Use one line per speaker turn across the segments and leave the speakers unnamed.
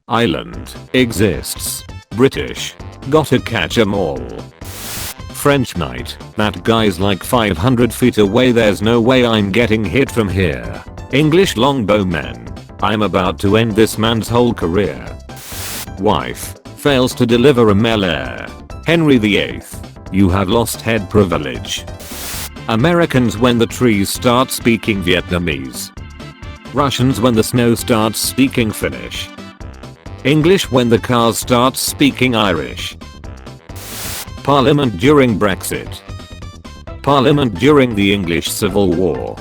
Island exists. British. Gotta catch 'em all. French knight. That guy's like 500 feet away, there's no way I'm getting hit from here. English longbowmen. I'm about to end this man's whole career. Wife. Fails to deliver a male heir. Henry VIII. You have lost head privilege. Americans when the trees start speaking Vietnamese. Russians when the snow starts speaking Finnish. English when the cars start speaking Irish. Parliament during Brexit. Parliament during the English Civil War.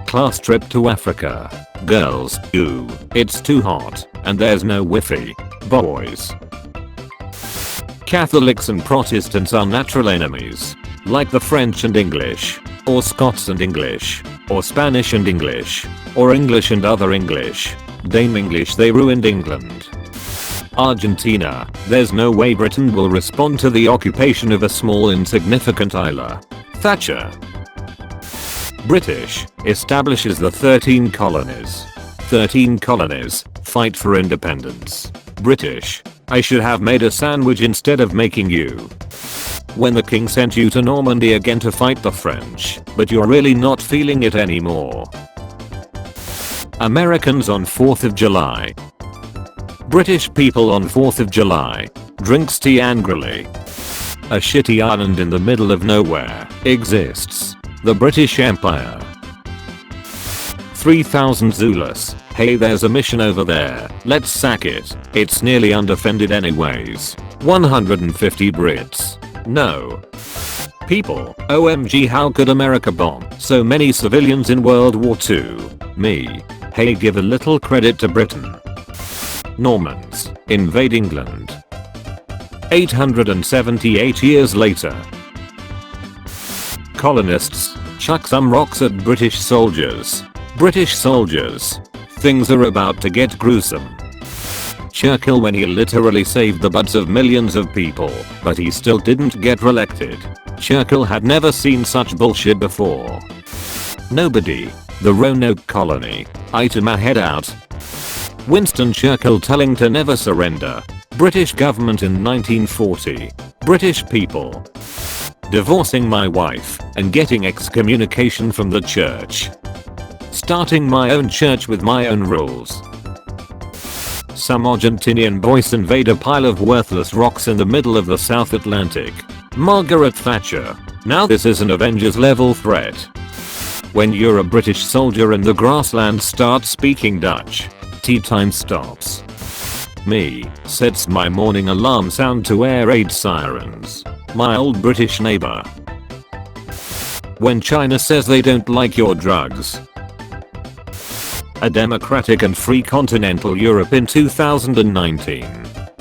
Class trip to Africa. Girls, ooh, it's too hot, and there's no Wi-Fi. Boys. Catholics and Protestants are natural enemies. Like the French and English. Or Scots and English. Or Spanish and English. Or English and other English. Damn English, they ruined England. Argentina. There's no way Britain will respond to the occupation of a small insignificant island. Thatcher. British. Establishes the 13 colonies. 13 colonies. Fight for independence. British. I should have made a sandwich instead of making you. When the king sent you to Normandy again to fight the French, but you're really not feeling it anymore. Americans on 4th of July. British people on 4th of July. Drinks tea angrily. A shitty island in the middle of nowhere exists. The British Empire. 3000 Zulus. Hey, there's a mission over there. Let's sack it. It's nearly undefended anyways. 150 Brits. No. People. OMG, how could America bomb so many civilians in World War II? Me. Hey, give a little credit to Britain. Normans. Invade England. 878 years later. Colonists. Chuck some rocks at British soldiers. British soldiers. Things are about to get gruesome. Churchill when he literally saved the butts of millions of people, but he still didn't get reelected. Churchill had never seen such bullshit before. Nobody. The Roanoke colony. Item a head out. Winston Churchill telling to never surrender. British government in 1940. British people. Divorcing my wife and getting excommunication from the church. Starting my own church with my own rules. Some Argentinian boys invade a pile of worthless rocks in the middle of the South Atlantic. Margaret Thatcher. Now this is an Avengers level threat. When you're a British soldier and the grasslands start speaking Dutch. Tea time stops. Me. Sets my morning alarm sound to air raid sirens. My old British neighbor. When China says they don't like your drugs. A democratic and free continental Europe in 2019.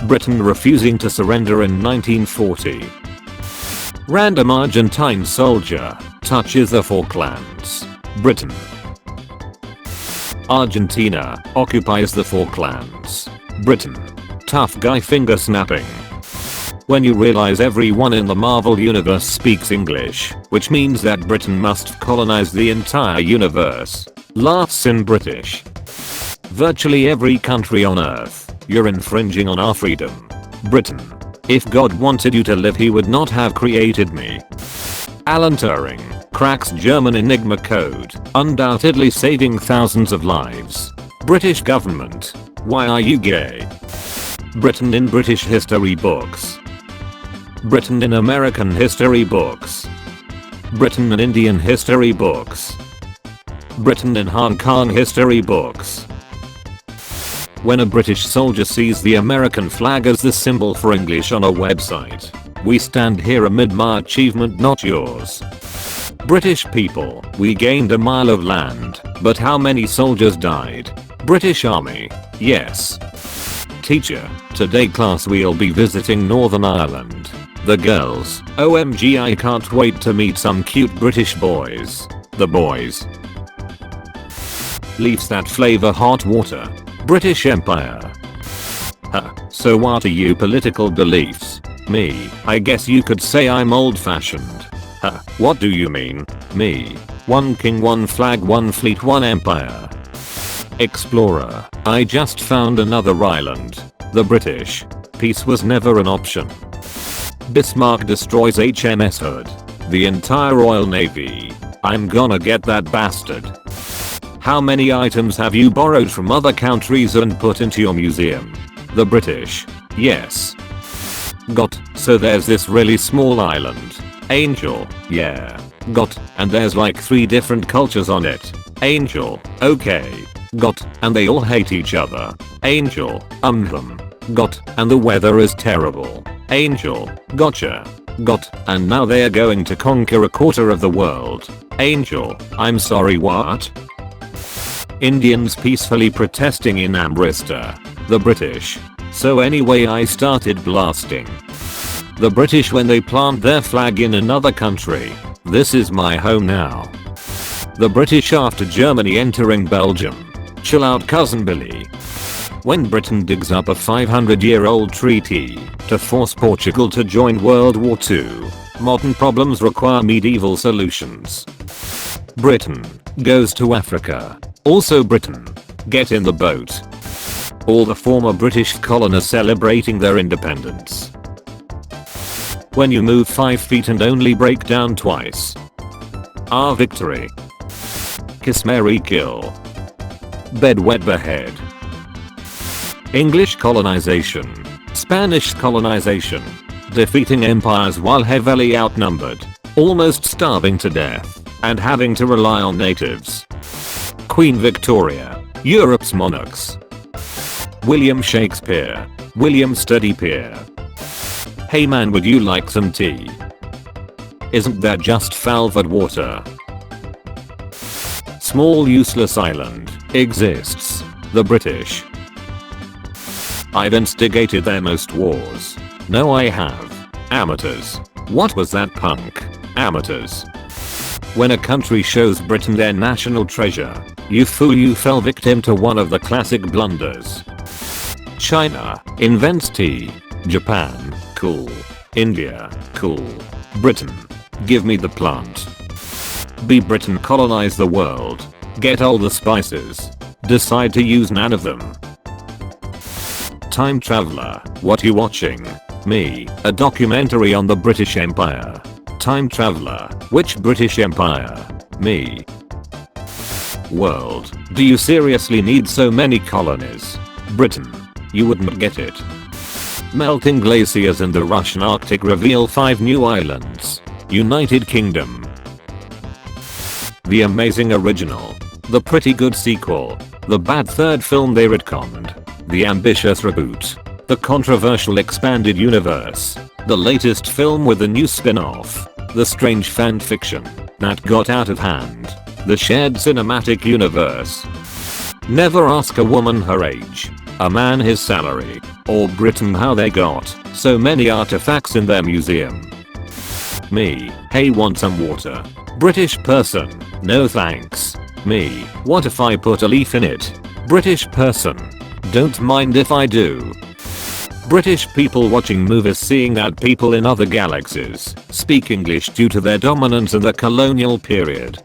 Britain refusing to surrender in 1940. Random Argentine soldier touches the Falklands. Britain. Argentina occupies the Falklands. Britain. Tough guy finger snapping. When you realize everyone in the Marvel universe speaks English, which means that Britain must colonize the entire universe. Laughs in British. Virtually every country on earth, you're infringing on our freedom. Britain. If God wanted you to live, he would not have created me. Alan Turing cracks German Enigma code, undoubtedly saving thousands of lives. British government. Why are you gay? Britain in British history books. Britain in American history books. Britain in Indian history books. Britain in Hong Kong history books. When a British soldier sees the American flag as the symbol for English on a website. We stand here amid my achievement, not yours. British people, we gained a mile of land, but how many soldiers died? British Army, yes. Teacher, today class we'll be visiting Northern Ireland. The girls, OMG I can't wait to meet some cute British boys. The boys. Leaves that flavor hot water. British Empire. Huh, so what are you political beliefs? Me, I guess you could say I'm old-fashioned. Huh, what do you mean? Me. One king, one flag, one fleet, one empire. Explorer. I just found another island. The British. Peace was never an option. Bismarck destroys HMS Hood. The entire Royal Navy. I'm gonna get that bastard. How many items have you borrowed from other countries and put into your museum? The British. Yes. Got. So there's this really small island. Angel. Yeah. Got. And there's like 3 different cultures on it. Angel. Okay. Got. And they all hate each other. Angel. Got. And the weather is terrible. Angel. Gotcha. Got. And now they are going to conquer a quarter of the world. Angel. I'm sorry, what? Indians peacefully protesting in Amritsar. The British. So anyway, I started blasting. The British when they plant their flag in another country. This is my home now. The British after Germany entering Belgium. Chill out, cousin Billy. When Britain digs up a 500-year-old treaty to force Portugal to join World War II. Modern problems require medieval solutions. Britain goes to Africa. Also Britain. Get in the boat. All the former British colonies celebrating their independence. When you move 5 feet and only break down twice. Our victory. Kiss Mary kill. Bed wet behead. English colonization. Spanish colonization. Defeating empires while heavily outnumbered. Almost starving to death. And having to rely on natives. Queen Victoria. Europe's monarchs. William Shakespeare. William Study Peer. Hey man, would you like some tea? Isn't that just flavored water? Small useless island exists. The British. I've instigated their most wars. No, I have. Amateurs. What was that, punk? Amateurs. When a country shows Britain their national treasure, you fool, you fell victim to one of the classic blunders. China invents tea. Japan, cool. India, cool. Britain, give me the plant. Be Britain, colonize the world. Get all the spices. Decide to use none of them. Time traveler, what you watching? Me, a documentary on the British Empire. Time traveler, which British Empire? Me. World, do you seriously need so many colonies? Britain, you wouldn't get it. Melting glaciers in the Russian Arctic reveal 5 new islands. United Kingdom. The amazing original. The pretty good sequel. The bad third film they retconned. The ambitious reboot. The controversial expanded universe. The latest film with a new spin-off. The strange fanfiction that got out of hand. The shared cinematic universe. Never ask a woman her age, a man his salary, or Britain how they got so many artifacts in their museum. Me, hey, want some water? British person, no thanks. Me, what if I put a leaf in it? British person, don't mind if I do. British people watching movies seeing that people in other galaxies speak English due to their dominance in the colonial period.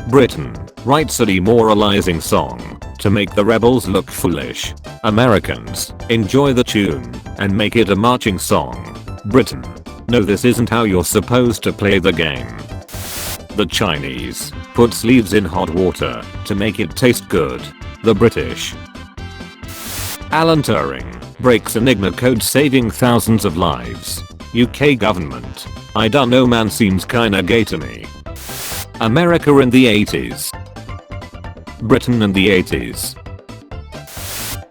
Britain writes a demoralizing song to make the rebels look foolish. Americans enjoy the tune and make it a marching song. Britain, no, this isn't how you're supposed to play the game. The Chinese put sleeves in hot water to make it taste good. The British. Alan Turing breaks Enigma code saving thousands of lives. UK government. I don't know man, seems kinda gay to me. America in the 80s. Britain in the 80s.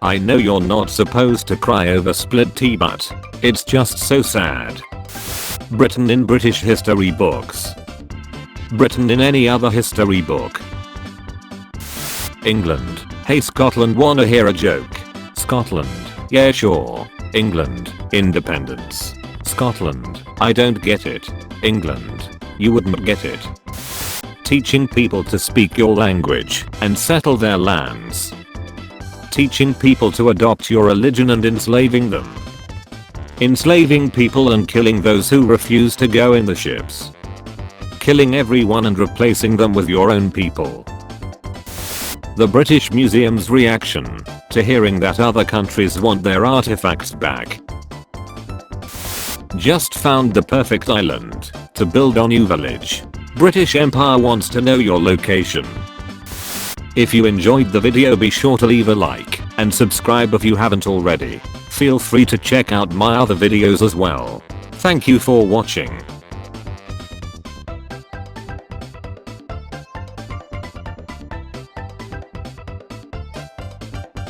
I know you're not supposed to cry over split tea, but it's just so sad. Britain in British history books. Britain in any other history book. England. Hey Scotland, wanna hear a joke? Scotland. Yeah sure. England. Independence. Scotland. I don't get it. England. You wouldn't get it. Teaching people to speak your language and settle their lands. Teaching people to adopt your religion and enslaving them. Enslaving people and killing those who refuse to go in the ships. Killing everyone and replacing them with your own people. The British Museum's reaction to hearing that other countries want their artifacts back. Just found the perfect island to build a new village. British Empire wants to know your location. If you enjoyed the video, be sure to leave a like and subscribe if you haven't already. Feel free to check out my other videos as well. Thank you for watching.